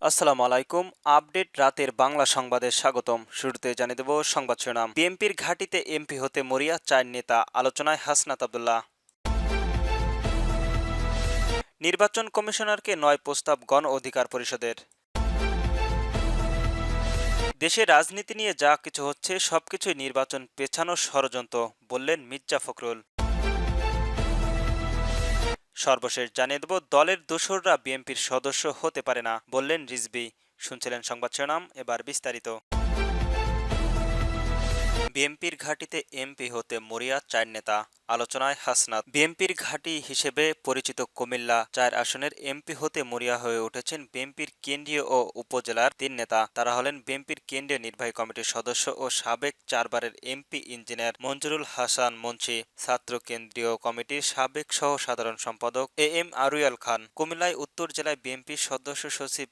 আসসালামু আলাইকুম। আপডেট রাতের বাংলা সংবাদে স্বাগতম। শুরুতে জানিয়ে দেব সংবাদ শিরোনাম। বিএনপির ঘাঁটিতে এমপি হতে মরিয়া ৪ নেতা, আলোচনায় হাসনাত আব্দুল্লাহ। নির্বাচন কমিশনারকে ৯ প্রস্তাব গণ অধিকার পরিষদের। দেশে রাজনীতি নিয়ে যা কিছু হচ্ছে সবকিছুই নির্বাচন পেছানোর ষড়যন্ত্র, বললেন মির্জা ফখরুল। সর্বশেষ জানিয়ে দেব, দলের দোসররা বিএনপির সদস্য হতে পারে না, বললেন রিজভী। শুনছিলেন সংবাদ শিরোনাম, এবার বিস্তারিত। বিএনপির ঘাঁটিতে এমপি হতে মরিয়া ৪ নেতা, আলোচনায় হাসনাত। বিএনপির ঘাঁটি হিসেবে পরিচিত কুমিল্লা ৪ আসনের এমপি হতে মরিয়া হয়ে উঠেছেন বিএনপির কেন্দ্রীয় ও উপজেলার ৩ নেতা। তারা হলেন বিএনপির কেন্দ্রীয় নির্বাহী কমিটির সদস্য ও সাবেক ৪ বারের এমপি ইঞ্জিনিয়ার মঞ্জুরুল হাসান মুন্সী, ছাত্র কেন্দ্রীয় কমিটির সাবেক সহ সাধারণ সম্পাদক এম আরুয়াল খান, কুমিল্লায় উত্তর জেলায় বিএনপির সদস্য সচিব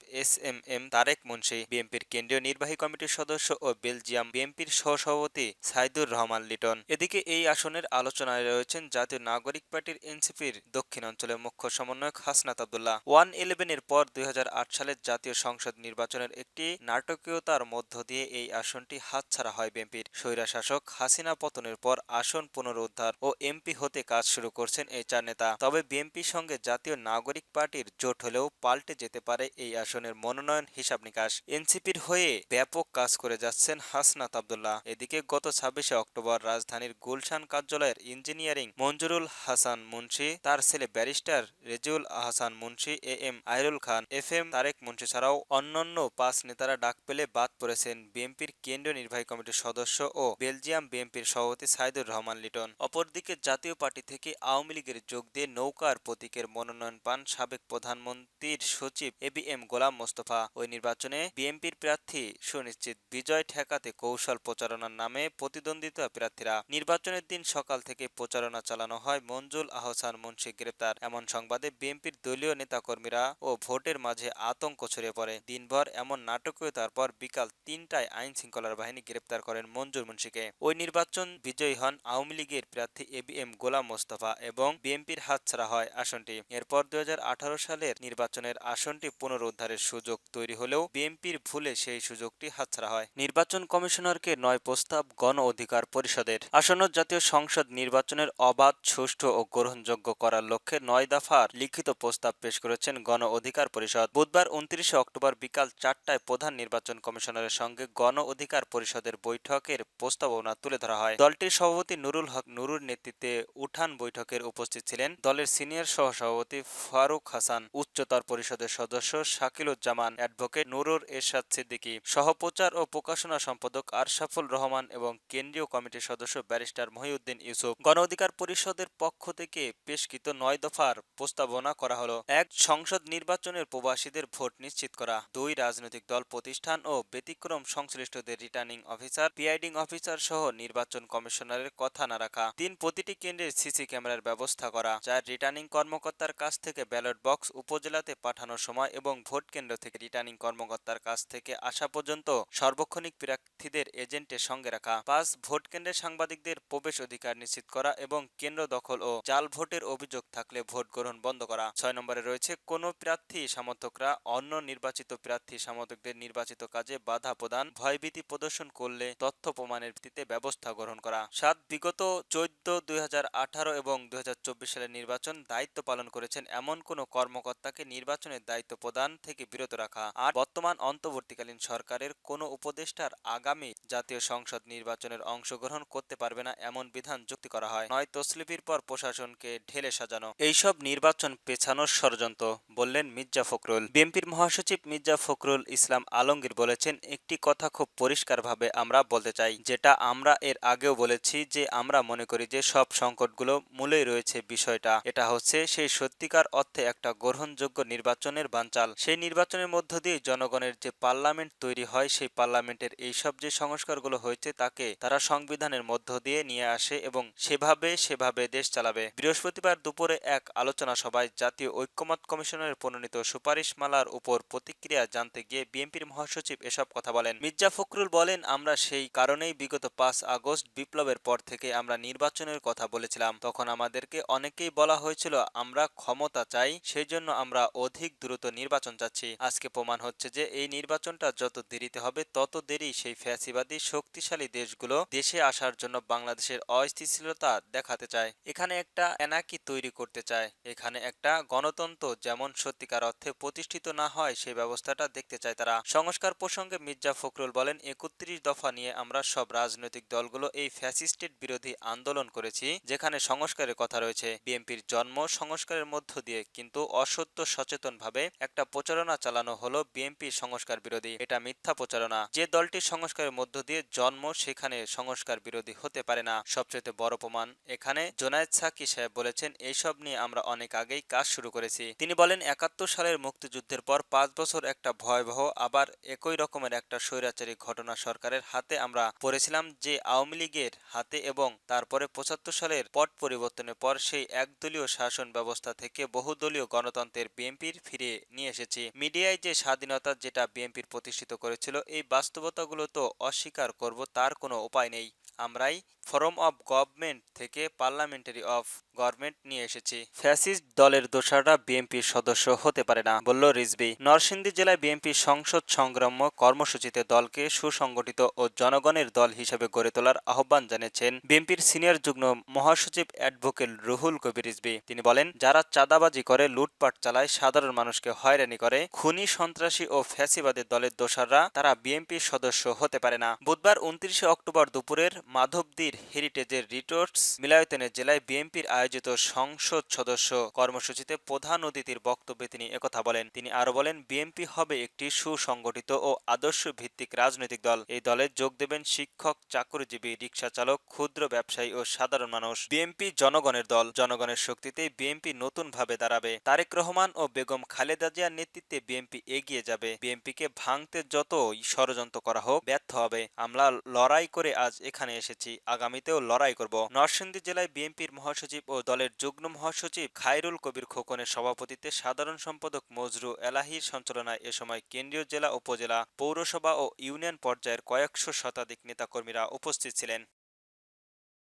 এম তারেক মুন্সী, বিএনপির কেন্দ্রীয় নির্বাহী কমিটির সদস্য ও বেলজিয়াম বিএনপির সহসভাপতি সাইদুর রহমান লিটন। এদিকে এই আসনের আলোচনায় রয়েছেন জাতীয় নাগরিক পার্টির এনসিপির দক্ষিণ অঞ্চলের মুখ্য সমন্বয়ক হাসনাত আব্দুল্লাহ। 1-11-এর পর 2008 সালের জাতীয় সংসদ নির্বাচনের একটি নাটকীয়তার মধ্য দিয়ে এই আসনটি হাতছাড়া হয় বিএনপির। স্বৈরশাসক হাসিনা পতনের পর আসন পুনরুদ্ধার ও এমপি হতে কাজ শুরু করছেন এই ৪ নেতা। তবে বিএনপির সঙ্গে জাতীয় নাগরিক পার্টির জোট হলেও পাল্টে যেতে পারে এই আসনের মনোনয়ন হিসাব নিকাশ। এনসিপির হয়ে ব্যাপক কাজ করে যাচ্ছেন হাসনাত আব্দুল্লাহ। এদিকে গত 26শে অক্টোবর রাজধানীর গুলশান কার্যালয়ের ইঞ্জিনিয়ারিং মঞ্জুরুল হাসান মুন্সী, তার ছেলে ব্যারিস্টার রেজিউল আহসান মুন্সী, এম আইরুল খান, এম তারেক মুন্সী ছাড়াও অন্যান্য ৫ নেতারা ডাক পেলে বাদ পড়েছেন বিএনপির কেন্দ্রীয় নির্বাহী কমিটির সদস্য ও বেলজিয়াম বিএনপির সভাপতি সাইদুর রহমান লিটন। অপরদিকে জাতীয় পার্টি থেকে আওয়ামী লীগের যোগ দিয়ে নৌকার প্রতীকের মনোনয়ন পান সাবেক প্রধানমন্ত্রীর সচিব এম গোলাম মোস্তফা। ওই নির্বাচনে বিএনপির প্রার্থী সুনিশ্চিত বিজয় ঠেকাতে কৌশল প্রচারণার নামে প্রতিদ্বন্দ্বিতা প্রার্থীরা। নির্বাচনের দিন সকাল থেকে প্রচারণা চালানো হয় মঞ্জুল আহসান মুন্সী গ্রেপ্তার, এমন সংবাদে বিএনপির দলীয় নেতাকর্মীরা ও ভোটের মাঝে আতঙ্ক ছড়িয়ে পড়ে। দিনভর এমন নাটকীয়তার পর বিকাল ৩টায় আইন শৃঙ্খলার বাহিনী গ্রেপ্তার করেন মঞ্জুর মুন্সীকে। ওই নির্বাচন বিজয়ী হন আওয়ামী লীগের প্রার্থী এম গোলাম মোস্তফা এবং বিএনপির হাতছাড়া হয় আসনটি। এরপর 2018 সালের নির্বাচনের আসনটি পুনরুদ্ধারের সুযোগ তৈরি হলেও বিএনপির ভুলে সেই সুযোগটি হাতছাড়া হয়। নির্বাচন কমিশনারকে ৯ প্রস্তাব গণ অধিকার পরিষদের। আসন্ন জাতীয় সংসদ নির্বাচনের অবাধ, সুষ্ঠু ও গ্রহণযোগ্য করার লক্ষ্যে ৯ দফার লিখিত প্রস্তাব পেশ করেছেন গণ অধিকার পরিষদ। বুধবার 29শে অক্টোবর বিকাল ৪টায় প্রধান নির্বাচন কমিশনারের সঙ্গে গণ অধিকার পরিষদের বৈঠকের প্রস্তাবনা তুলে ধরা হয়। দলটির সভাপতি নুরুল হক নুরুর নেতৃত্বে উঠান বৈঠকের উপস্থিত ছিলেন দলের সিনিয়র সহসভাপতি ফারুক হাসান, উচ্চতর পরিষদের সদস্য শাকিলুজ্জামান, অ্যাডভোকেট নুরুর এরশাদ সিদ্দিকী, সহপ্রচার ও প্রকাশনা সম্পাদক আরশাফুল রহমান এবং কেন্দ্রীয় কমিটির সদস্য ব্যারিস্টার মহিউদ্দিন ইউসুফ। গণ অধিকার পরিষদের পক্ষ থেকে পেশকৃত ৯ দফার প্রস্তাবনা করা হলো: ১. সংসদ নির্বাচনের প্রবাসীদের ভোট নিশ্চিত করা। ২. রাজনৈতিক দল, প্রতিষ্ঠান ও ব্যতিক্রম সংশ্লিষ্টদের রিটার্নিং অফিসার, প্রিসাইডিং অফিসার সহ নির্বাচন কমিশনারের কথা না রাখা। ৩. প্রতিটি কেন্দ্রে সিসি ক্যামেরার ব্যবস্থা করা। ৪. রিটার্নিং কর্মকর্তার কাছ থেকে ব্যালট বক্স উপজেলাতে পাঠানোর সময় এবং ভোট কেন্দ্র থেকে রিটার্নিং কর্মকর্তার কাছ থেকে আসা পর্যন্ত সার্বক্ষণিক প্রার্থীদের এজেন্টের সঙ্গে রাখা। ৫. ভোট কেন্দ্রে সাংবাদিকদের প্রবেশ অধিকার নিশ্চিত করা এবং কেন্দ্র দখল ও জাল ভোটের অভিযোগ থাকলে ভোট গ্রহণ বন্ধ করা। ৬ নম্বরে রয়েছে কোনো প্রার্থী সমর্থকরা অন্য নির্বাচিত প্রার্থী সমর্থকদের নির্বাচিত কাজে বাধা প্রদান, ভয়ভীতি প্রদর্শন করলে তথ্য প্রমাণের ভিত্তিতে ব্যবস্থা গ্রহণ করা। ৭. বিগত 14, 2018 এবং 2024 সালের নির্বাচন দায়িত্ব পালন করেছেন এমন কোনো কর্মকর্তাকে নির্বাচনের দায়িত্ব প্রদান থেকে বিরত রাখা। ৮. বর্তমান অন্তর্বর্তীকালীন সরকারের কোনো উপদেষ্টার আগামী জাতীয় সংসদ নির্বাচনের অংশগ্রহণ করতে পারবে না এমন বিধান যুক্তি করা হয়। ৯. তসলিফির পর প্রশাসনকে ঢেলে সাজানো। এইসব নির্বাচন পেছানোর ষড়যন্ত্র, বললেন মির্জা ফখরুল। বিএনপির মহাসচিব মির্জা ফখরুল ইসলাম আলমগীর বলেছেন, একটি কথা খুব পরিষ্কারভাবে আমরা বলতে চাই, যেটা আমরা এর আগেও বলেছি, যে আমরা মনে করি যে সব সংকটগুলো মূলেই রয়েছে বিষয়টা। এটা হচ্ছে সেই সত্যিকার অর্থে একটা গ্রহণযোগ্য নির্বাচনের বানচাল। সেই নির্বাচনের মধ্য দিয়ে জনগণের যে পার্লামেন্ট তৈরি হয়, সেই পার্লামেন্টের এইসব যে সংস্কারগুলো হয়েছে তাকে তারা সংবিধানের মধ্য দিয়ে নিয়ে আসে এবং সেভাবে দেশ চালাবে। বৃহস্পতিবার দুপুরে এক আলোচনা সভায় জাতীয় ঐক্যমত্য কমিশনের প্রণীত সুপারিশমালার উপর প্রতিক্রিয়া জানতে গিয়ে বিএনপির মহাসচিব এসব কথা বলেন। মির্জা ফখরুল বলেন, আমরা সেই কারণেই বিগত ৫ আগস্ট বিপ্লবের পর থেকে আমরা নির্বাচনের কথা বলেছিলাম। তখন আমাদেরকে অনেকেই বলা হয়েছিল আমরা ক্ষমতা চাই, সেই জন্য আমরা অধিক দ্রুত নির্বাচন চাচ্ছি। আজকে প্রমাণ হচ্ছে যে এই নির্বাচনটা যত দেরিতে হবে তত দেরি সেই ফ্যাসিবাদী শক্তিশালী দেশগুলো দেশে আসার জন্য বাংলাদেশের অস্থিতিশীলতা দেখাতে চায়। এখানে একটা এনাকি তৈরি করতে চায়। এখানে একটা গণতন্ত্র যেমন সত্যিকার অর্থে প্রতিষ্ঠিত না হয় সেই ব্যবস্থাটা দেখতে চায় তারা। সংস্কার প্রসঙ্গে মির্জা ফখরুল বলেন, ৩১ দফা নিয়ে আমরা সব রাজনৈতিক দলগুলো এই ফ্যাসিস্টের বিরোধী আন্দোলন করেছি, যেখানে সংস্কারের কথা রয়েছে। বিএনপির জন্ম সংস্কারের মধ্য দিয়ে, কিন্তু অসত্য সচেতনভাবে একটা প্রচারণা চালানো হলো বিএনপি সংস্কার বিরোধী। এটা মিথ্যা প্রচারণা। যে দলটি সংস্কারের মধ্য দিয়ে জন্ম সেখানে সংস্কার বিরোধী হতে পারে না। সবচেয়ে বড় প্রমাণ এখানে জোনায়েদ সাকি সাহেব বলেছেন, এইসব নিয়ে আমরা অনেক আগেই কাজ শুরু করেছি। তিনি বলেন, ৭১ সালের মুক্তিযুদ্ধের পর ৫ বছর একটা ভয়াবহ আবার একই রকমের একটা স্বৈরাচারী ঘটনা সরকারের হাতে আমরা পড়েছিলাম, যে আওয়ামী লীগের হাতে, এবং তারপরে ৭৫ সালের পট পরিবর্তনের পর সেই একদলীয় শাসন ব্যবস্থা থেকে বহুদলীয় গণতন্ত্রের বিএনপির ফিরে নিয়ে এসেছি। মিডিয়ায় যে স্বাধীনতা যেটা বিএনপির প্রতিষ্ঠিত করেছিল, এই বাস্তবতাগুলো তো অস্বীকার করব তার কোনো উপায় নেই। আমরাই ফর্ম অব গভর্নমেন্ট থেকে পার্লামেন্টারি অফ গভর্নমেন্ট নিয়ে এসেছি। ফ্যাসিস্ট দলের দোসররা বিএনপির সদস্য হতে পারে না, বলল রিজভী। নরসিংদী জেলায় বিএনপির সংসদ সংগ্রাম কর্মসূচিতে দলকে সুসংগঠিত ও জনগণের দল হিসেবে গড়ে তোলার আহ্বান জানিয়েছেন বিএনপির সিনিয়র যুগ্ম মহাসচিব অ্যাডভোকেট রুহুল কবির রিজভী। তিনি বলেন, যারা চাঁদাবাজি করে, লুটপাট চালায়, সাধারণ মানুষকে হয়রানি করে, খুনি সন্ত্রাসী ও ফ্যাসিবাদের দলের দোসররা তারা বিএনপির সদস্য হতে পারে না। বুধবার ২৯ অক্টোবর দুপুরের মাধবদীর হেরিটেজের রিটোর্টস মিলায়তনে জেলায় বিএনপির আয়োজিত সংসদ সদস্য কর্মসূচিতে প্রধান অতিথির বক্তব্যে তিনি একথা বলেন। তিনি আরো বলেন, বিএনপি হবে একটি সুসংগঠিত ও আদর্শ ভিত্তিক রাজনৈতিক দল। এই দলে যোগ দেবেন শিক্ষক, চাকরিজীবী, রিকশা চালক, ক্ষুদ্র ব্যবসায়ী ও সাধারণ মানুষ। বিএনপি জনগণের দল। জনগণের শক্তিতে বিএনপি নতুন ভাবে দাঁড়াবে। তারেক রহমান ও বেগম খালেদা জিয়ার নেতৃত্বে বিএনপি এগিয়ে যাবে। বিএনপিকে ভাঙতে যতই ষড়যন্ত্র করা হোক ব্যর্থ হবে। আমরা লড়াই করে আজ এখানে এসেছি, আগামীতেও লড়াই করব। নরসিংদী জেলায় বিএনপির মহাসচিব ও দলের যুগ্ম মহাসচিব খায়রুল কবির খোকনের সভাপতিত্বে সাধারণ সম্পাদক মজরু এলাহির সঞ্চালনায় এ সময় কেন্দ্রীয়, জেলা, উপজেলা, পৌরসভা ও ইউনিয়ন পর্যায়ের কয়েকশো শতাধিক নেতাকর্মীরা উপস্থিত ছিলেন।